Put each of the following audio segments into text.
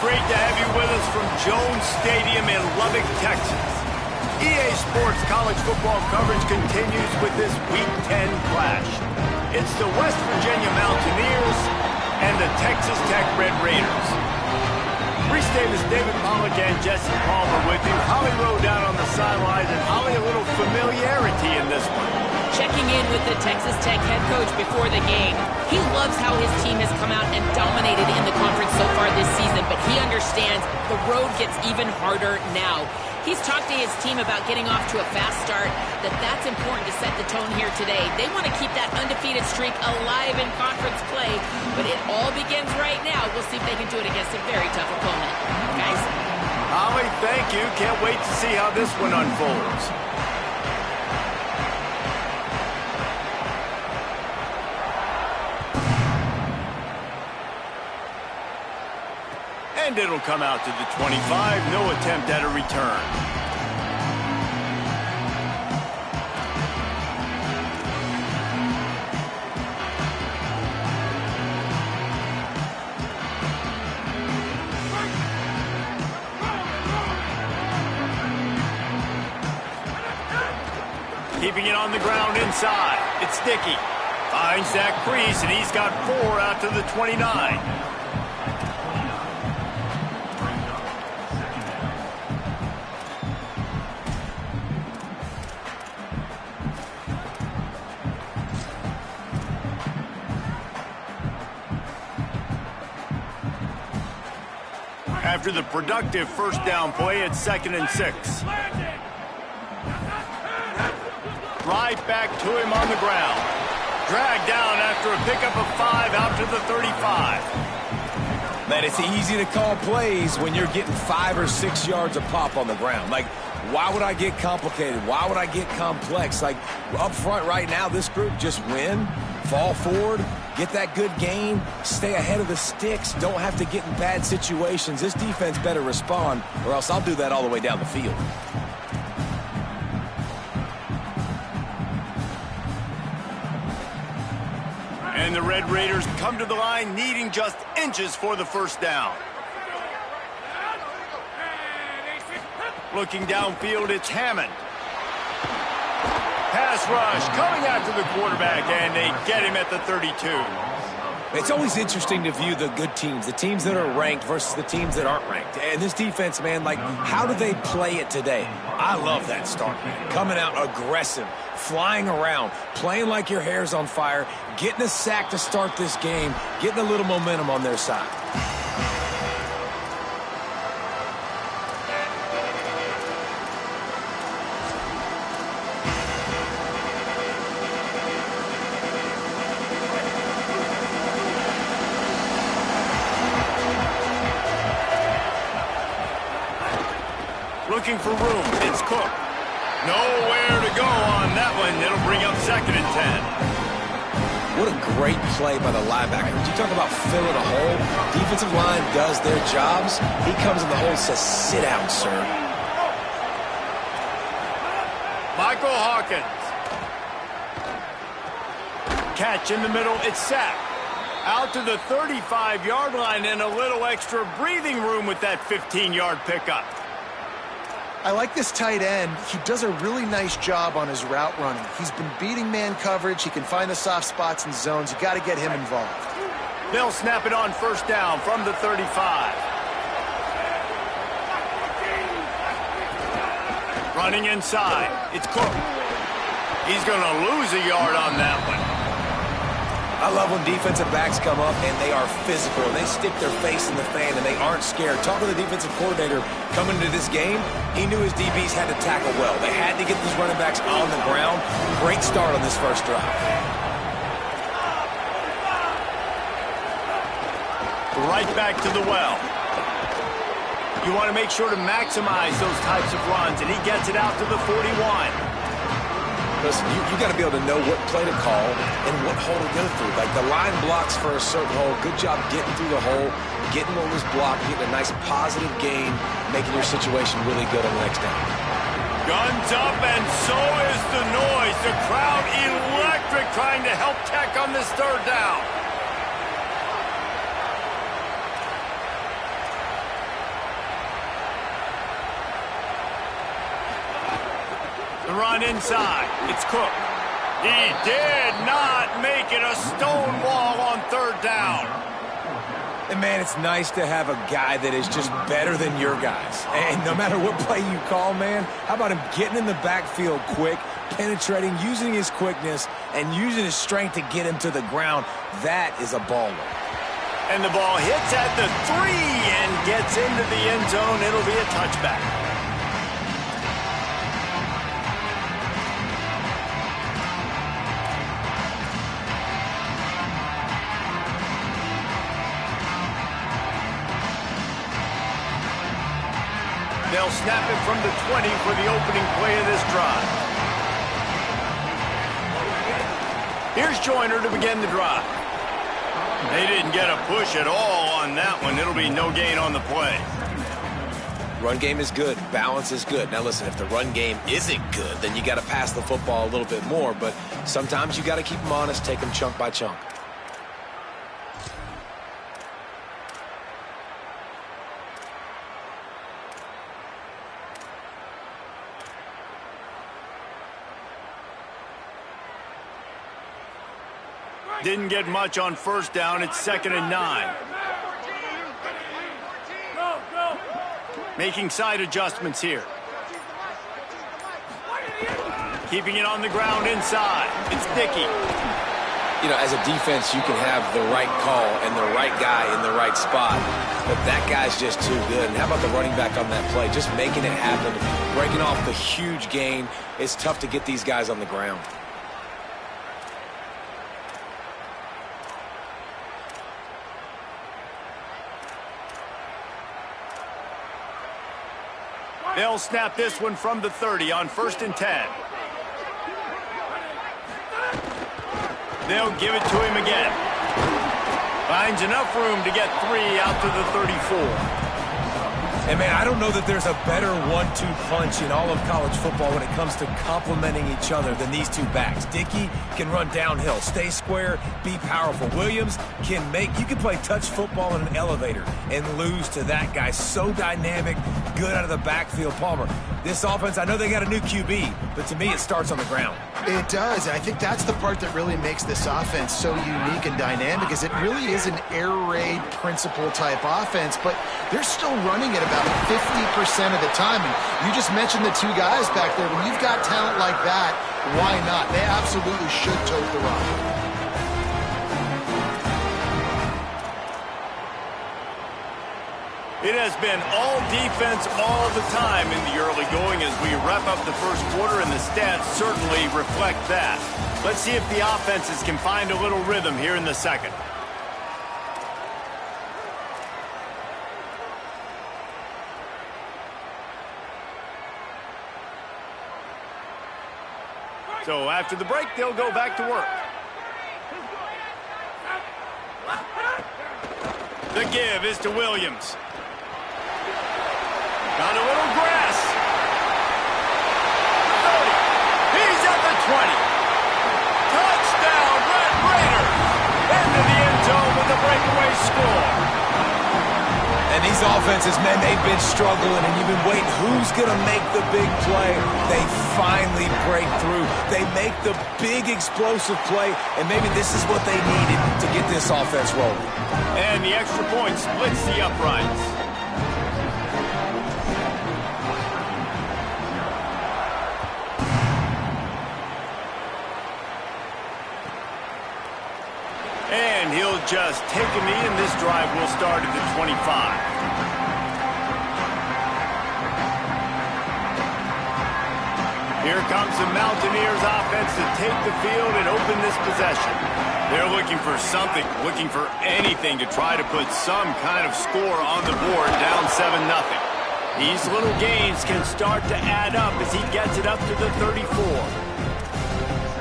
great to have you with us from Jones Stadium in Lubbock, Texas. EA Sports college football coverage continues with this Week 10 clash. It's the West Virginia Mountaineers and the Texas Tech Red Raiders. Reese Davis, David Pollack, and Jesse Palmer with you. Holly Rowe down on the sidelines, and Holly, a little familiarity in this one. Checking in with the Texas Tech head coach before the game. He loves how his team has come out and dominated in the conference so far this season, but he understands the road gets even harder now. He's talked to his team about getting off to a fast start, that's important to set the tone here today. They want to keep that undefeated streak alive in conference play, but it all begins right now. We'll see if they can do it against a very tough opponent. Guys? Holly, thank you. Can't wait to see how this one unfolds. And it'll come out to the 25. No attempt at a return. Keeping it on the ground inside. It's Dickey. Finds that crease, and he's got 4 out to the 29. After the productive first down play, it's 2nd and 6. Right back to him on the ground. Dragged down after a pickup of 5 out to the 35. Man, it's easy to call plays when you're getting 5 or 6 yards a pop on the ground. Like, why would I get complicated? Why would I get complex? Like, up front right now, this group just win, fall forward, get that good gain, stay ahead of the sticks, don't have to get in bad situations. This defense better respond, or else I'll do that all the way down the field. And the Red Raiders come to the line needing just inches for the first down. Looking downfield, it's Hammond. Pass rush coming after the quarterback, and they get him at the 32. It's always interesting to view the good teams, the teams that are ranked versus the teams that aren't ranked. And this defense, man, like, how do they play it today? I love that start, man. Coming out aggressive, flying around, playing like your hair's on fire, getting a sack to start this game, getting a little momentum on their side. Looking for room. It's Cook. Nowhere to go on that one. It'll bring up 2nd and 10. What a great play by the linebacker. You talk about filling a hole. Defensive line does their jobs. He comes in the hole and says, sit down, sir. Michael Hawkins. Catch in the middle. It's sacked. Out to the 35-yard line, and a little extra breathing room with that 15-yard pickup. I like this tight end. He does a really nice job on his route running. He's been beating man coverage. He can find the soft spots and zones. You got to get him involved. They'll snap it on first down from the 35. Running inside. It's Cook. He's going to lose a yard on that one. I love when defensive backs come up and they are physical and they stick their face in the fan and they aren't scared. Talking to the defensive coordinator coming into this game, he knew his DBs had to tackle well. They had to get these running backs on the ground. Great start on this first drive. Right back to the well. You want to make sure to maximize those types of runs, and he gets it out to the 41. Listen, you got to be able to know what play to call and what hole to go through. Like, the line blocks for a certain hole. Good job getting through the hole, getting what was blocked, getting a nice positive gain, making your situation really good on the next down. Guns up, and so is the noise. The crowd electric, trying to help Tech on this third down. The run inside. It's Cook. He did not make it a stone wall on third down. And, man, it's nice to have a guy that is just better than your guys. And no matter what play you call, man, how about him getting in the backfield quick, penetrating, using his quickness, and using his strength to get him to the ground? That is a baller. And the ball hits at the 3 and gets into the end zone. It'll be a touchback. They'll snap it from the 20 for the opening play of this drive. Here's Joyner to begin the drive. They didn't get a push at all on that one. It'll be no gain on the play. Run game is good. Balance is good. Now, listen, if the run game isn't good, then you got to pass the football a little bit more. But sometimes you got to keep them honest, take them chunk by chunk. Didn't get much on first down. It's 2nd and 9. Making side adjustments here. Keeping it on the ground inside. It's Dickey. You know, as a defense, you can have the right call and the right guy in the right spot, but that guy's just too good. And how about the running back on that play? Just making it happen, breaking off the huge gain. It's tough to get these guys on the ground. They'll snap this one from the 30 on 1st and 10. They'll give it to him again. Finds enough room to get 3 out to the 34. And, man, I don't know that there's a better 1-2 punch in all of college football when it comes to complementing each other than these two backs. Dickey can run downhill, stay square, be powerful. Williams can you can play touch football in an elevator and lose to that guy. So dynamic, good out of the backfield. Palmer, this offense, I know they got a new QB, but to me it starts on the ground. It does. I think that's the part that really makes this offense so unique and dynamic, is it really is an air raid principle type offense, but they're still running it about 50% of the time. And you just mentioned the two guys back there. When you've got talent like that, why not? They absolutely should tote the rock. It has been all defense all the time in the early going as we wrap up the first quarter, and the stats certainly reflect that. Let's see if the offenses can find a little rhythm here in the second. So after the break, they'll go back to work. The give is to Williams. Got a little grass. 30. He's at the 20. Touchdown, Red Raiders. Into the end zone with a breakaway score. And these offenses, man, they've been struggling, and you've been waiting. Who's going to make the big play? They finally break through. They make the big explosive play, and maybe this is what they needed to get this offense rolling. And the extra point splits the uprights. And he'll just take a knee, and this drive will start at the 25. Here comes the Mountaineers offense to take the field and open this possession. They're looking for something, looking for anything to try to put some kind of score on the board, down 7-0. These little gains can start to add up as he gets it up to the 34.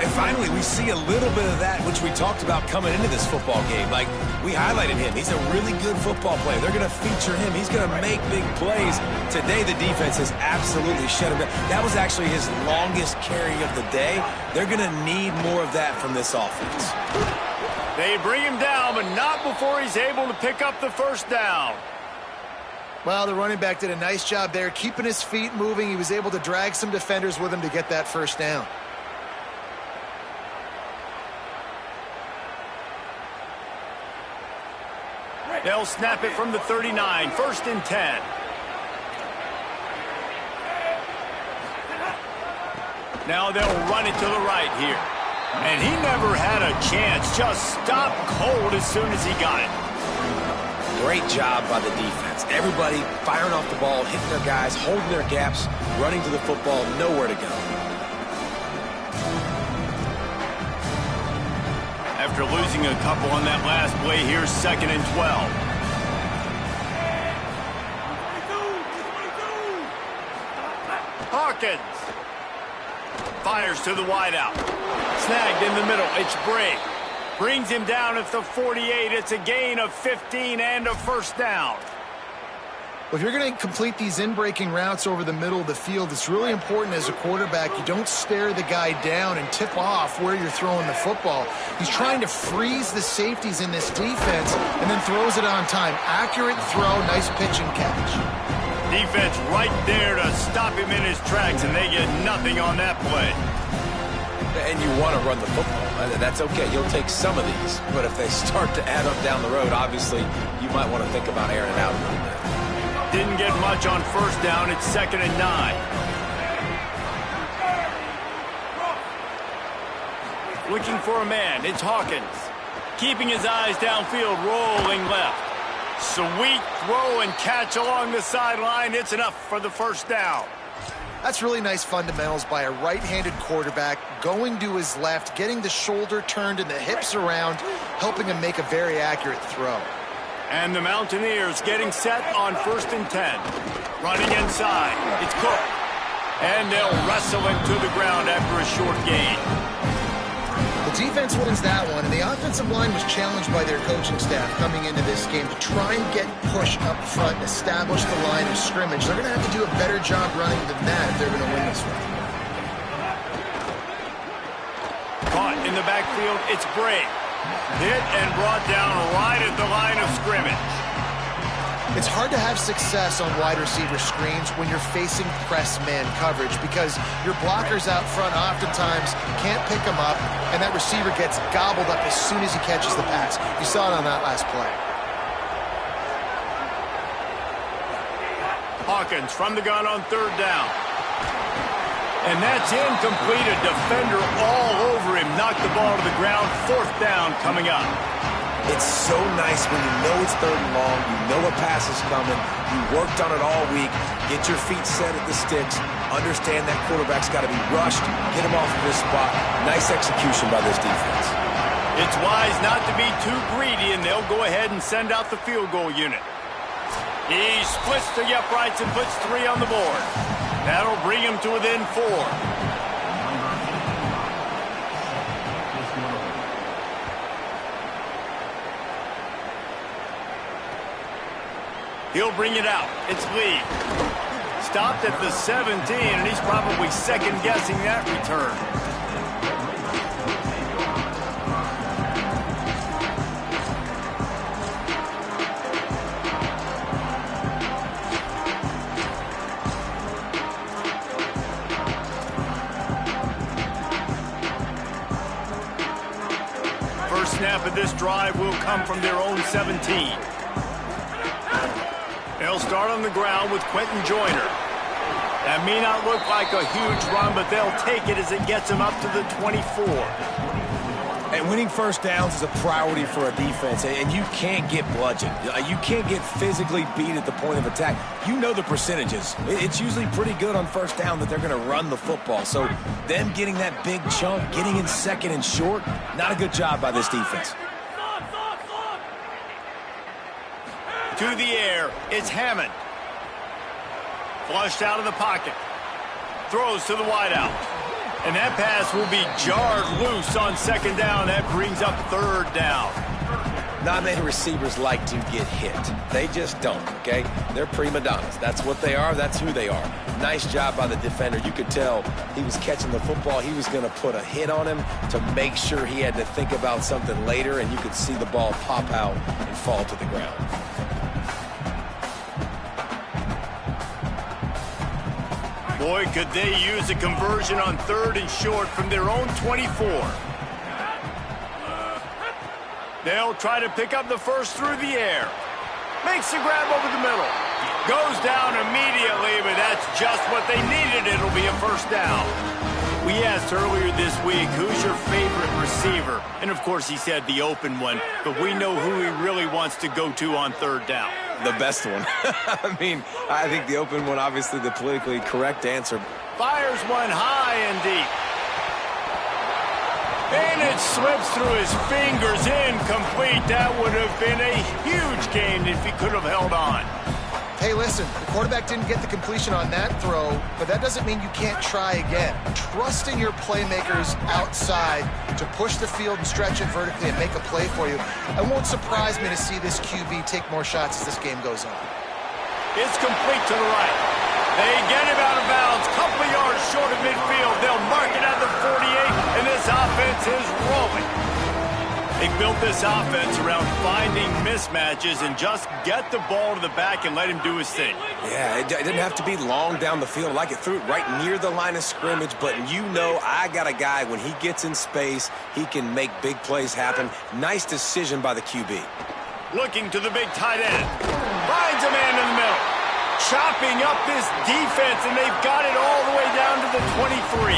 And finally, we see a little bit of that, which we talked about coming into this football game. Like, we highlighted him. He's a really good football player. They're going to feature him. He's going to make big plays. Today, the defense has absolutely shut him down. That was actually his longest carry of the day. They're going to need more of that from this offense. They bring him down, but not before he's able to pick up the first down. Well, the running back did a nice job there, keeping his feet moving. He was able to drag some defenders with him to get that first down. They'll snap it from the 39, 1st and 10. Now they'll run it to the right here. And he never had a chance. Just stopped cold as soon as he got it. Great job by the defense. Everybody firing off the ball, hitting their guys, holding their gaps, running to the football, nowhere to go. After losing a couple on that last play, here's 2nd and 12. Hawkins fires to the wideout. Snagged in the middle. It's Bray. Brings him down at the 48. It's a gain of 15 and a first down. Well, if you're going to complete these in-breaking routes over the middle of the field, it's really important as a quarterback you don't stare the guy down and tip off where you're throwing the football. He's trying to freeze the safeties in this defense and then throws it on time. Accurate throw, nice pitch and catch. Defense right there to stop him in his tracks, and they get nothing on that play. And you want to run the football. That's okay. You'll take some of these. But if they start to add up down the road, obviously, you might want to think about airing it out a little bit. Didn't get much on first down. It's 2nd and 9. Looking for a man. It's Hawkins. Keeping his eyes downfield, rolling left. Sweet throw and catch along the sideline. It's enough for the first down. That's really nice fundamentals by a right-handed quarterback, going to his left, getting the shoulder turned and the hips around, helping him make a very accurate throw. And the Mountaineers getting set on 1st and 10. Running inside. It's Cook. And they'll wrestle him to the ground after a short gain. The defense wins that one, and the offensive line was challenged by their coaching staff coming into this game to try and get push up front and establish the line of scrimmage. They're going to have to do a better job running than that if they're going to win this one. Caught in the backfield, it's Bray. Hit and brought down right at the line of scrimmage. It's hard to have success on wide receiver screens when you're facing press man coverage because your blockers out front oftentimes can't pick them up, and that receiver gets gobbled up as soon as he catches the pass. You saw it on that last play. Hawkins from the gun on 3rd down. And that's incomplete. A defender all over him. Knocked the ball to the ground. 4th down coming up. It's so nice when you know it's 3rd and long, you know a pass is coming, you worked on it all week, get your feet set at the sticks, understand that quarterback's got to be rushed, get him off of this spot. Nice execution by this defense. It's wise not to be too greedy, and they'll go ahead and send out the field goal unit. He splits the uprights and puts 3 on the board. That'll bring him to within 4. He'll bring it out. It's Lee. Stopped at the 17, and he's probably second-guessing that return. First snap of this drive will come from their own 17. They'll start on the ground with Quentin Joyner. That may not look like a huge run, but they'll take it as it gets them up to the 24. And winning first downs is a priority for a defense, and you can't get bludgeoned. You can't get physically beat at the point of attack. You know the percentages. It's usually pretty good on first down that they're going to run the football. So them getting that big chunk, getting in 2nd and short, not a good job by this defense. To the air, it's Hammond. Flushed out of the pocket. Throws to the wideout. And that pass will be jarred loose on 2nd down. That brings up 3rd down. Not many receivers like to get hit. They just don't, okay? They're prima donnas. That's what they are. That's who they are. Nice job by the defender. You could tell he was catching the football. He was going to put a hit on him to make sure he had to think about something later, and you could see the ball pop out and fall to the ground. Boy, could they use a conversion on 3rd and short from their own 24. They'll try to pick up the first through the air. Makes the grab over the middle. Goes down immediately, but that's just what they needed. It'll be a first down. We asked earlier this week, who's your favorite receiver? And, of course, he said the open one, but we know who he really wants to go to on 3rd down. The best one. I mean, I think the open one, obviously the politically correct answer. Fires one high and deep. And it slips through his fingers, incomplete. That would have been a huge gain if he could have held on. Hey, listen, the quarterback didn't get the completion on that throw, but that doesn't mean you can't try again. Trusting your playmakers outside to push the field and stretch it vertically and make a play for you. It won't surprise me to see this QB take more shots as this game goes on. It's complete to the right. They get him out of bounds, couple yards short of midfield. They'll mark it at the 48, and this offense is rolling. They built this offense around finding mismatches and just get the ball to the back and let him do his thing. Yeah, it didn't have to be long down the field. Like it threw it right near the line of scrimmage, but you know I got a guy, when he gets in space, he can make big plays happen. Nice decision by the QB. Looking to the big tight end. Finds a man in the middle. Chopping up this defense, and they've got it all the way down to the 23.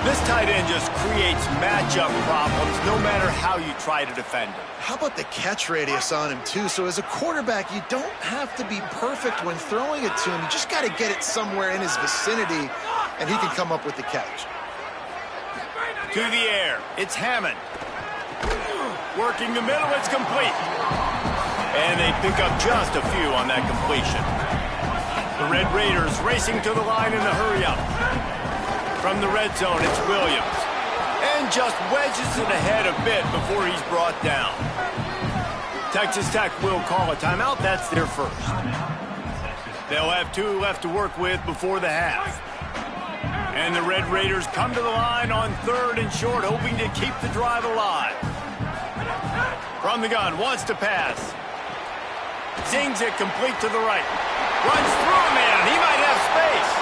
This tight end just creates matchup problems no matter how you try to defend him. How about the catch radius on him, too? So as a quarterback, you don't have to be perfect when throwing it to him. You just got to get it somewhere in his vicinity, and he can come up with the catch. To the air, it's Hammond. Working the middle, it's complete. And they pick up just a few on that completion. The Red Raiders racing to the line in the hurry-up. From the red zone, it's Williams. And just wedges it ahead a bit before he's brought down. Texas Tech will call a timeout. That's their first. They'll have 2 left to work with before the half. And the Red Raiders come to the line on 3rd and short, hoping to keep the drive alive. From the gun, wants to pass. Zings it complete to the right. Runs through a man. He might have space.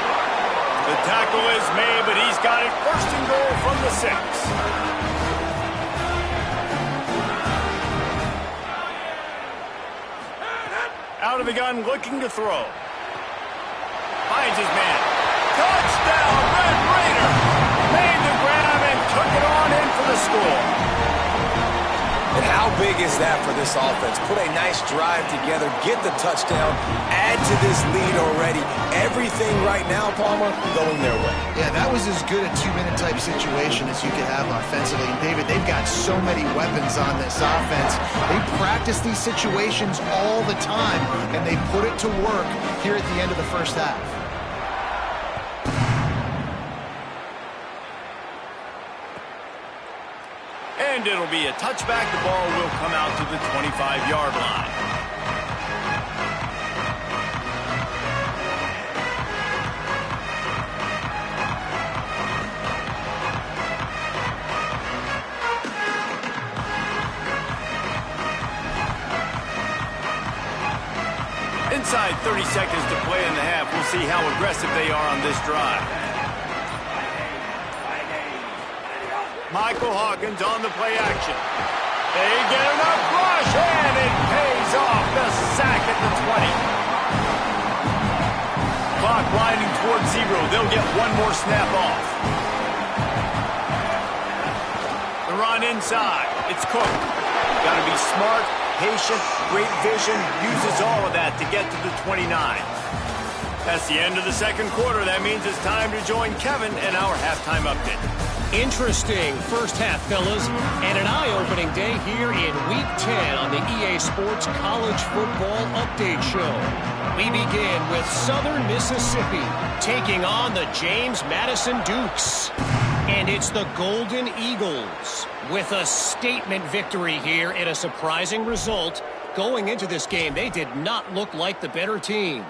The tackle is made, but he's got it 1st and goal from the 6. Out of the gun, looking to throw. Finds his man. Touchdown, Red Raider! Made the grab and took it on in for the score. And how big is that for this offense? Put a nice drive together, get the touchdown, add to this lead already. Everything right now, Palmer, going their way. Yeah, that was as good a 2-minute type situation as you could have offensively. And David, they've got so many weapons on this offense. They practice these situations all the time, and they put it to work here at the end of the first half. And it'll be a touchback. The ball will come out to the 25-yard line. Inside 30 seconds to play in the half. We'll see how aggressive they are on this drive. Michael Hawkins on the play action. They get enough rush, and it pays off. The sack at the 20. Clock winding towards 0. They'll get one more snap off. The run inside. It's Cook. Got to be smart, patient, great vision. Uses all of that to get to the 29. That's the end of the second quarter. That means it's time to join Kevin in our halftime update. Interesting first half, fellas, and an eye-opening day here in Week 10 on the EA Sports College Football Update Show. We begin with Southern Mississippi taking on the James Madison Dukes. And it's the Golden Eagles with a statement victory here and a surprising result. Going into this game, they did not look like the better team.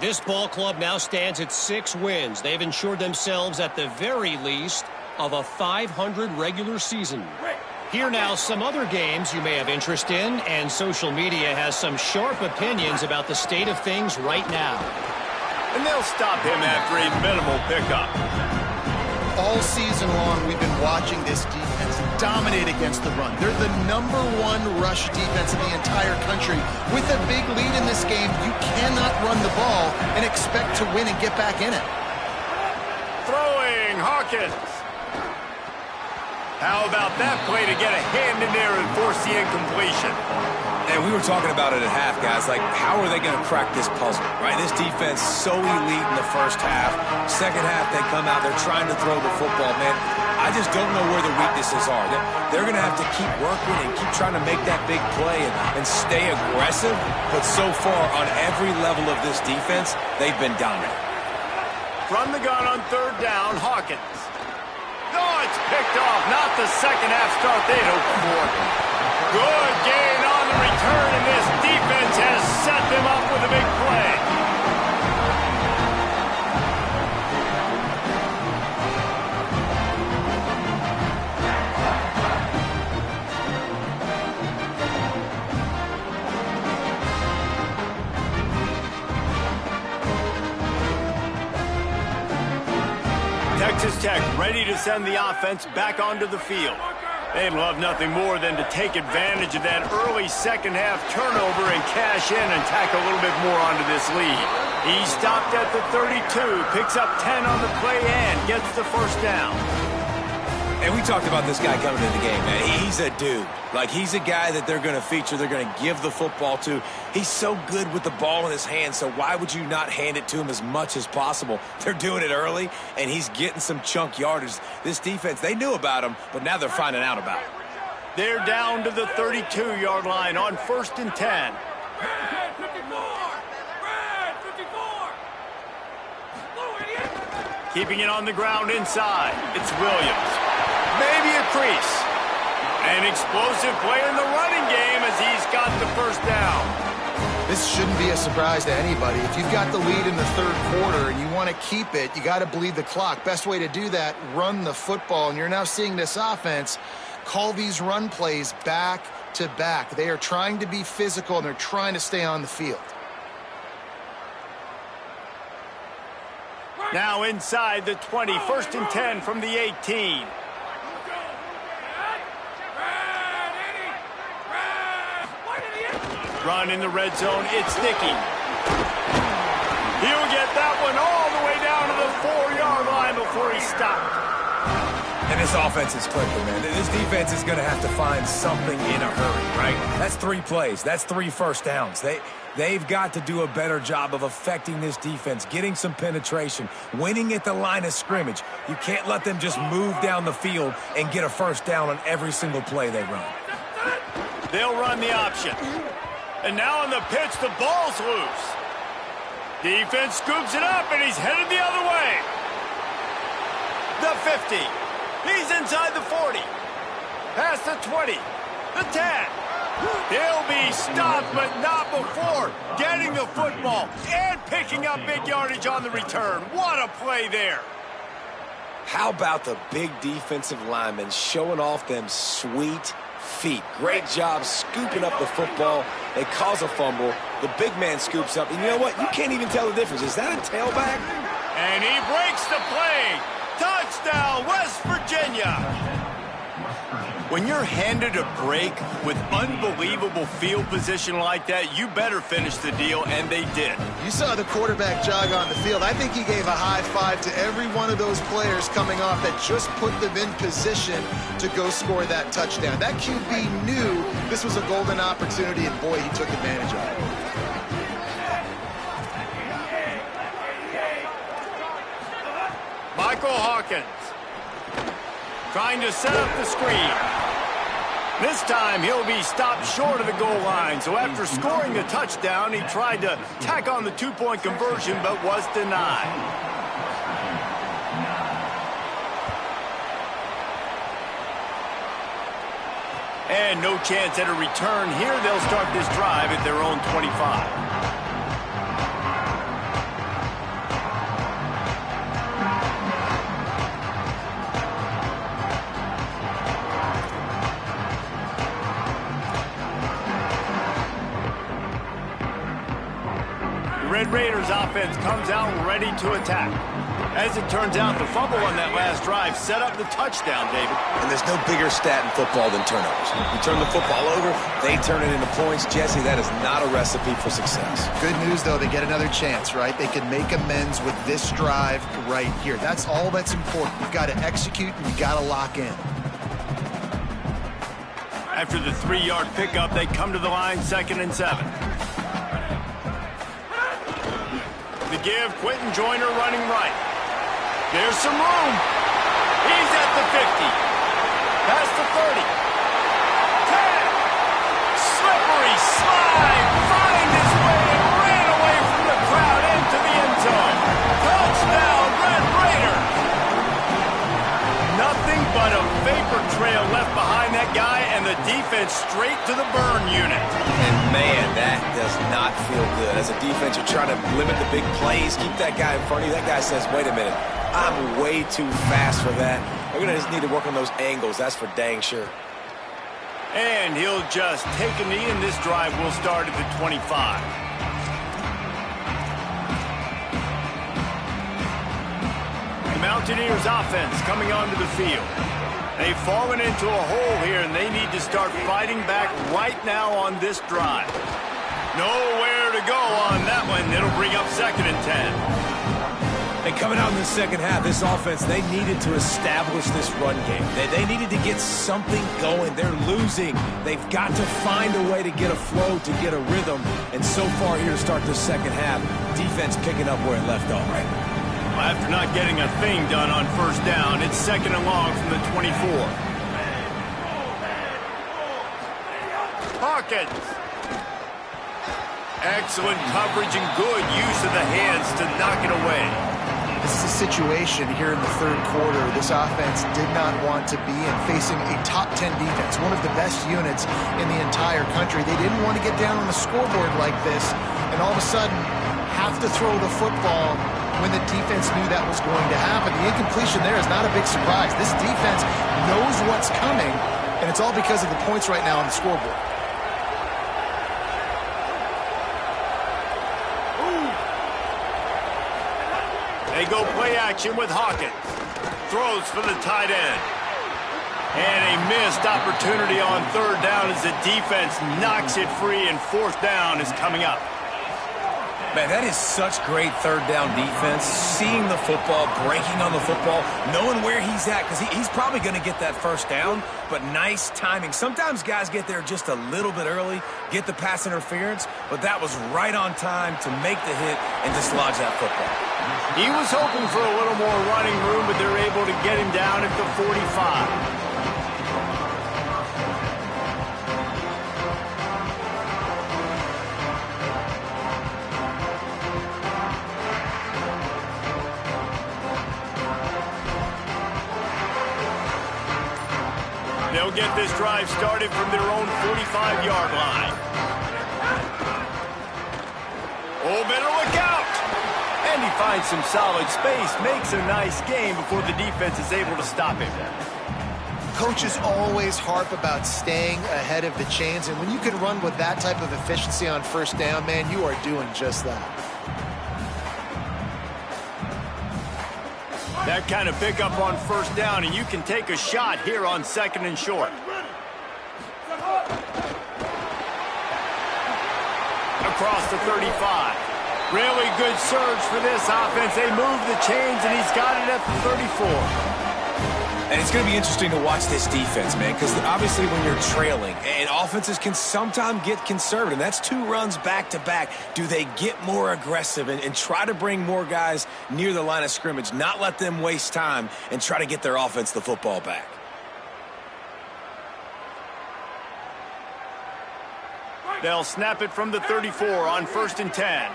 This ball club now stands at 6 wins. They've ensured themselves at the very least of a 500 regular season. Here now some other games you may have interest in, and social media has some sharp opinions about the state of things right now. and they'll stop him after a minimal pickup. All season long, we've been watching this defense dominate against the run. They're the #1 rush defense in the entire country. With a big lead in this game, you cannot run the ball and expect to win and get back in it. Throwing, Hawkins. How about that play to get a hand in there and force the incompletion? And we were talking about it at half, guys. Like, how are they going to crack this puzzle, right? This defense so elite in the first half. Second half, they come out. They're trying to throw the football, man. I just don't know where the weaknesses are. They're going to have to keep working and keep trying to make that big play and stay aggressive. But so far, on every level of this defense, they've been dominant. From the gun on third down, Hawkins. Oh, it's picked off. Not the second half start they'd hoped for. Good gain on the return, and this defense has set them up with a big play. Texas Tech ready to send the offense back onto the field. They'd love nothing more than to take advantage of that early second half turnover and cash in and tack a little bit more onto this lead. He stopped at the 32, picks up 10 on the play and gets the first down. And we talked about this guy coming into the game, man. He's a dude. Like, he's a guy that they're going to feature, they're going to give the football to. He's so good with the ball in his hand, so why would you not hand it to him as much as possible? They're doing it early, and he's getting some chunk yardage. This defense, they knew about him, but now they're finding out about him. They're down to the 32-yard line on 1st and 10. Keeping it on the ground inside. It's Williams. Maybe a crease. An explosive play in the running game as he's got the first down. This shouldn't be a surprise to anybody. If you've got the lead in the third quarter and you want to keep it, you got to bleed the clock. Best way to do that, run the football. And you're now seeing this offense call these run plays back to back. They are trying to be physical, and they're trying to stay on the field. Now inside the 20, 1st and 10 from the 18. Run in the red zone, it's Dickey. He'll get that one all the way down to the 4-yard line before he stopped. And this offense is clicking, man. This defense is going to have to find something in a hurry, right? That's 3 plays. That's 3 first downs. They've got to do a better job of affecting this defense, getting some penetration, winning at the line of scrimmage. You can't let them just move down the field and get a first down on every single play they run. They'll run the option. And now on the pitch, the ball's loose. Defense scoops it up, and he's headed the other way. The 50. He's inside the 40. Past the 20. The 10. He'll be stopped, but not before getting the football and picking up big yardage on the return. What a play there. How about the big defensive linemen showing off them sweet feet? Great job scooping up the football. They cause a fumble. The big man scoops up. And you know what? You can't even tell the difference. Is that a tailback? And he breaks the play. Touchdown, West Virginia. When you're handed a break with unbelievable field position like that, you better finish the deal, and they did. You saw the quarterback jog on the field. I think he gave a high five to every one of those players coming off that just put them in position to go score that touchdown. That QB knew this was a golden opportunity, and boy, he took advantage of it. Michael Hawkins trying to set up the screen. This time he'll be stopped short of the goal line. So after scoring a touchdown, he tried to tack on the 2-point conversion but was denied. And no chance at a return here. They'll start this drive at their own 25. The Red Raiders offense comes out ready to attack. As it turns out, the fumble on that last drive set up the touchdown, David. And there's no bigger stat in football than turnovers. You turn the football over, they turn it into points. Jesse, that is not a recipe for success. Good news, though, they get another chance, right? They can make amends with this drive right here. That's all that's important. You've got to execute and you've got to lock in. After the 3-yard pickup, they come to the line 2nd and 7. The give, Quentin Joyner running right. There's some room. He's at the 50. Past the 30. 10. Slippery slide. Find his way and ran away from the crowd into the end zone. Touchdown, Red Raiders. Nothing but a vapor trail left behind that guy, and the defense straight to the burn unit. And man, that does not feel good. As a defense, you're trying to limit the big plays, keep that guy in front of you. That guy says, wait a minute, I'm way too fast for that. We're going to just need to work on those angles. That's for dang sure. And he'll just take a knee, and this drive will start at the 25. The Mountaineers offense coming onto the field. They've fallen into a hole here, and they need to start fighting back right now on this drive. Nowhere to go on that one. It'll bring up 2nd and 10. And coming out in the second half, this offense, they needed to establish this run game. They needed to get something going. They're losing. They've got to find a way to get a flow, to get a rhythm. And so far here to start the second half, defense picking up where it left off. Right? After not getting a thing done on 1st down, it's 2nd and long from the 24. Hawkins. Excellent coverage and good use of the hands to knock it away. This is a situation here in the 3rd quarter this offense did not want to be in, facing a top 10 defense, one of the best units in the entire country. They didn't want to get down on the scoreboard like this and all of a sudden have to throw the football when the defense knew that was going to happen. The incompletion there is not a big surprise. This defense knows what's coming, and it's all because of the points right now on the scoreboard. They go play action with Hawkins. Throws for the tight end. And a missed opportunity on 3rd down as the defense knocks it free, and 4th down is coming up. Man, that is such great 3rd down defense. Seeing the football, breaking on the football, knowing where he's at, because he's probably going to get that 1st down, but nice timing. Sometimes guys get there just a little bit early, get the pass interference, but that was right on time to make the hit and dislodge that football. He was hoping for a little more running room, but they're able to get him down at the 45. They'll get this drive started from their own 45-yard line. Oh, better look out! And he finds some solid space, makes a nice game before the defense is able to stop him. Coaches always harp about staying ahead of the chains, and when you can run with that type of efficiency on 1st down, man, you are doing just that. That kind of pickup on 1st down, and you can take a shot here on 2nd and short. Across the 35. Really good surge for this offense. They move the chains, and he's got it at the 34. And it's going to be interesting to watch this defense, man, because obviously when you're trailing, and offenses can sometimes get conservative. That's 2 runs back-to-back. Do they get more aggressive and try to bring more guys near the line of scrimmage, not let them waste time, and try to get their offense the football back? They'll snap it from the 34 on 1st and 10.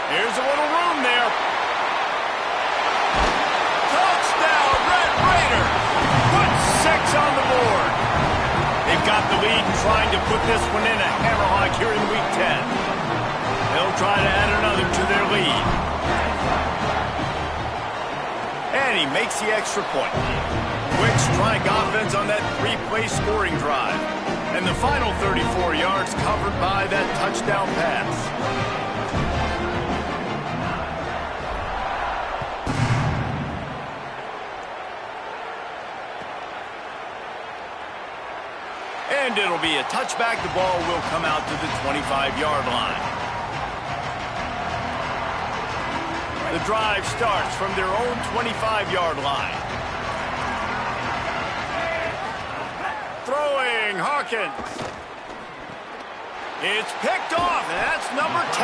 Here's a little room there. Touchdown, Red Raiders. Put 6 on the board. They've got the lead and trying to put this one in a hammerlock here in Week 10. They'll try to add another to their lead. And he makes the extra point. quick strike offense on that 3-play scoring drive. And the final 34 yards covered by that touchdown pass. And it'll be a touchback. The ball will come out to the 25-yard line. The drive starts from their own 25-yard line. Throwing, Hawkins. It's picked off, and that's number 10.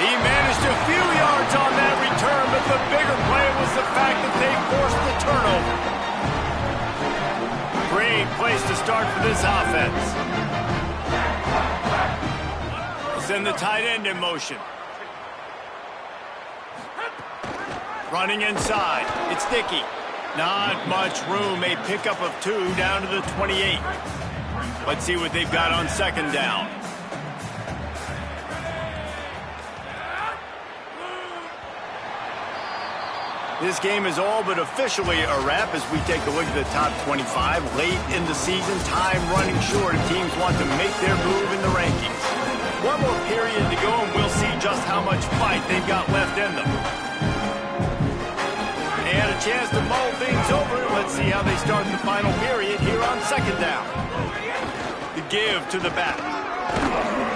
He managed a few yards on that return, but the bigger play was the fact that they forced the turnover. Great place to start for this offense. Send the tight end in motion. Running inside. It's Dickey. Not much room. A pickup of 2 down to the 28. Let's see what they've got on second down. This game is all but officially a wrap as we take a look at the top 25. Late in the season, time running short, and teams want to make their move in the rankings. One more period to go, and we'll see just how much fight they've got left in them. And a chance to mull things over. Let's see how they start the final period here on second down. The give to the back.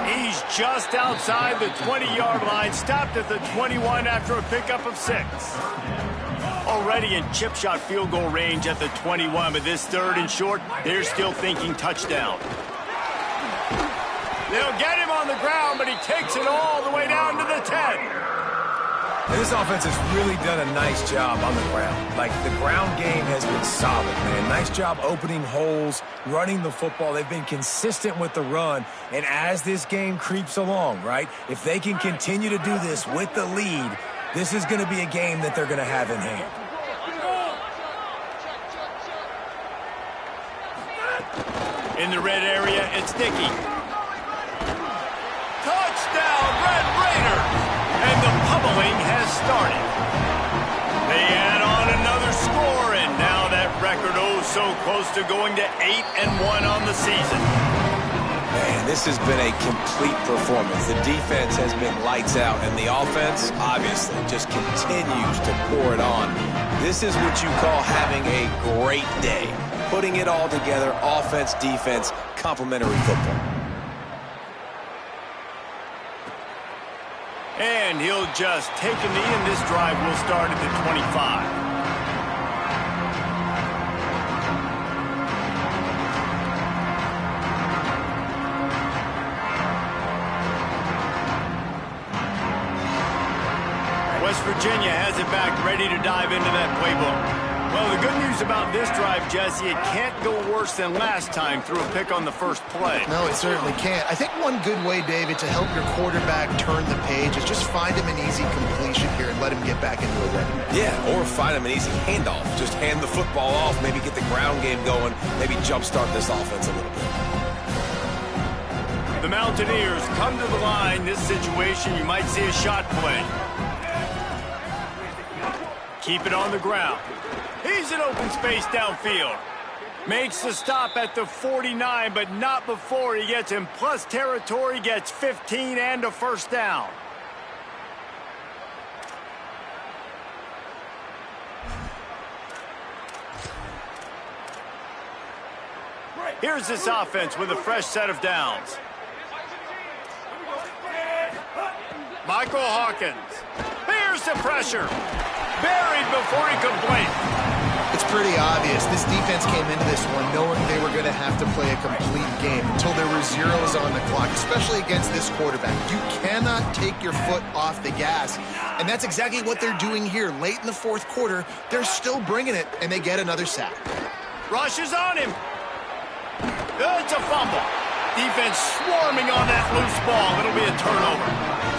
He's just outside the 20-yard line, stopped at the 21 after a pickup of 6. Already in chip shot field goal range at the 21, but this third and short, they're still thinking touchdown. They'll get him on the ground, but he takes it all the way down to the 10. And this offense has really done a nice job on the ground. Like, the ground game has been solid, man. Nice job opening holes, running the football. They've been consistent with the run. And as this game creeps along, right, if they can continue to do this with the lead, this is going to be a game that they're going to have in hand. In the red area, it's Dickey. Touchdown, Red Raiders! And the pummeling has started. They add on another score, and now that record so close to going to 8-1 on the season. Man, this has been a complete performance. The defense has been lights out, and the offense, obviously, just continues to pour it on. This is what you call having a great day. Putting it all together, offense, defense, complementary football. And he'll just take a knee, and this drive will start at the 25. West Virginia has it back, ready to dive into that playbook. Well, the good news about this drive, Jesse, it can't go worse than last time through a pick on the first play. No, it certainly can't. I think one good way, David, to help your quarterback turn the page is just find him an easy completion here and let him get back into a run. Yeah, or find him an easy handoff. Just hand the football off, maybe get the ground game going, maybe jumpstart this offense a little bit. The Mountaineers come to the line. This situation, you might see a shot play. Keep it on the ground. He's in open space downfield. Makes the stop at the 49, but not before he gets in plus territory, gets 15 and a first down. Here's this offense with a fresh set of downs. Michael Hawkins. Here's the pressure. Buried before he could blink. It's pretty obvious. This defense came into this one knowing they were going to have to play a complete game until there were zeros on the clock, especially against this quarterback. You cannot take your foot off the gas, and that's exactly what they're doing here. Late in the fourth quarter, they're still bringing it, and they get another sack. Rush is on him. It's a fumble. Defense swarming on that loose ball. It'll be a turnover.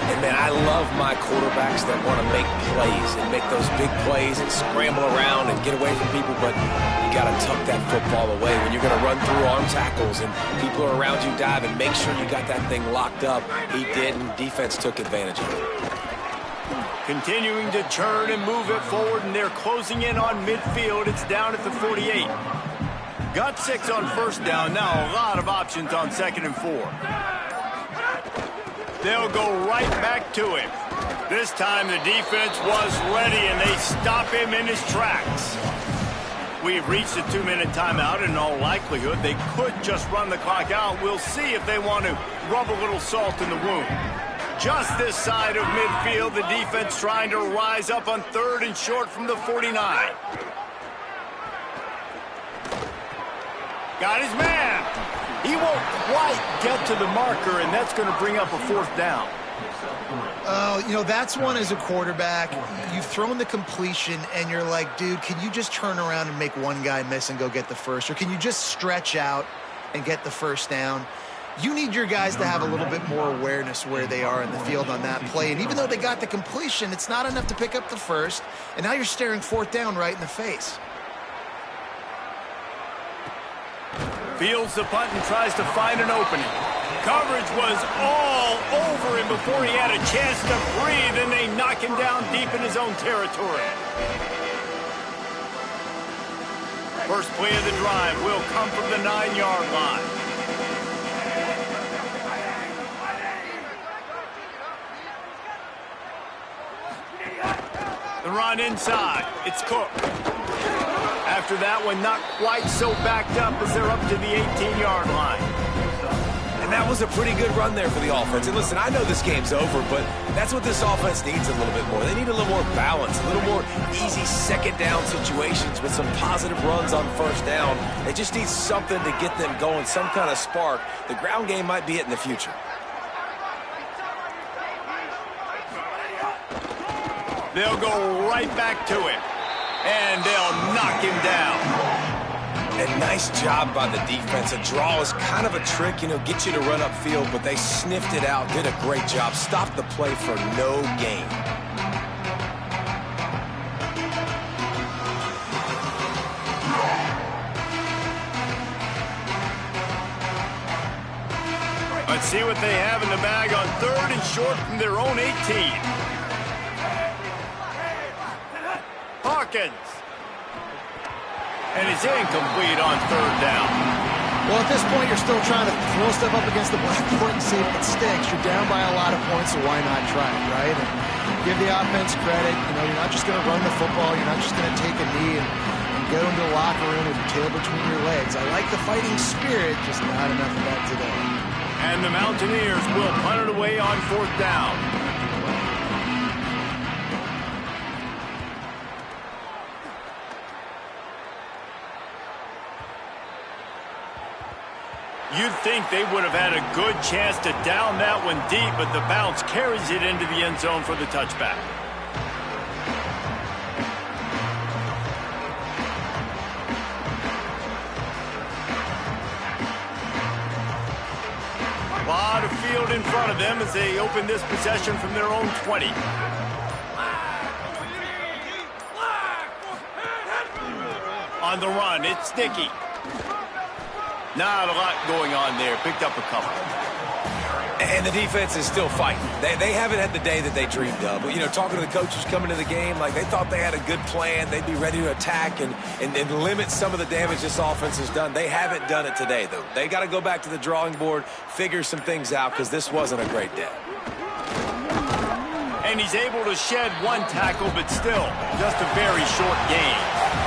And, man, I love my quarterbacks that want to make plays and make those big plays and scramble around and get away from people, but you got to tuck that football away. When you're going to run through arm tackles and people are around you diving, make sure you got that thing locked up. He did, and defense took advantage of it. Continuing to churn and move it forward, and they're closing in on midfield. It's down at the 48. Got 6 on first down. Now a lot of options on 2nd and 4. They'll go right back to him. This time the defense was ready, and they stop him in his tracks. We've reached a 2-minute timeout, and in all likelihood, they could just run the clock out. We'll see if they want to rub a little salt in the wound. Just this side of midfield, the defense trying to rise up on 3rd and short from the 49. Got his man. He won't quite get to the marker, and that's going to bring up a 4th down. You know, that's one as a quarterback. You've thrown the completion, and you're like, dude, can you just turn around and make one guy miss and go get the first? Or can you just stretch out and get the first down? You need your guys to have a little bit more awareness where they are in the field on that play. And even though they got the completion, it's not enough to pick up the first. And now you're staring 4th down right in the face. Fields the punt and tries to find an opening. Coverage was all over him before he had a chance to breathe, and they knock him down deep in his own territory. First play of the drive will come from the 9-yard line. The run inside. It's Cook. After that one, not quite so backed up as they're up to the 18-yard line. And that was a pretty good run there for the offense. And listen, I know this game's over, but that's what this offense needs a little bit more. They need a little more balance, a little more easy 2nd down situations with some positive runs on 1st down. They just need something to get them going, some kind of spark. The ground game might be it in the future. They'll go right back to him, and they'll knock him down. And nice job by the defense. A draw is kind of a trick, you know, get you to run upfield, but they sniffed it out, did a great job, stopped the play for no gain. Let's see what they have in the bag on 3rd and short from their own 18. Hawkins. And it's incomplete on 3rd down. Well, at this point, you're still trying to throw stuff up against the blackboard and see if it sticks. You're down by a lot of points, so why not try it, right? And give the offense credit. You know, you're not just going to run the football. You're not just going to take a knee and go into the locker room with your tail between your legs. I like the fighting spirit, just not enough of that today. And the Mountaineers will punt it away on 4th down. You'd think they would have had a good chance to down that one deep, but the bounce carries it into the end zone for the touchback. A lot of field in front of them as they open this possession from their own 20. On the run, it's Dickey. Not a lot going on there. Picked up a couple. And the defense is still fighting. They haven't had the day that they dreamed of. But, you know, talking to the coaches coming to the game, like they thought they had a good plan. They'd be ready to attack and limit some of the damage this offense has done. They haven't done it today, though. They got to go back to the drawing board, figure some things out, because this wasn't a great day. And he's able to shed one tackle, but still just a very short gain.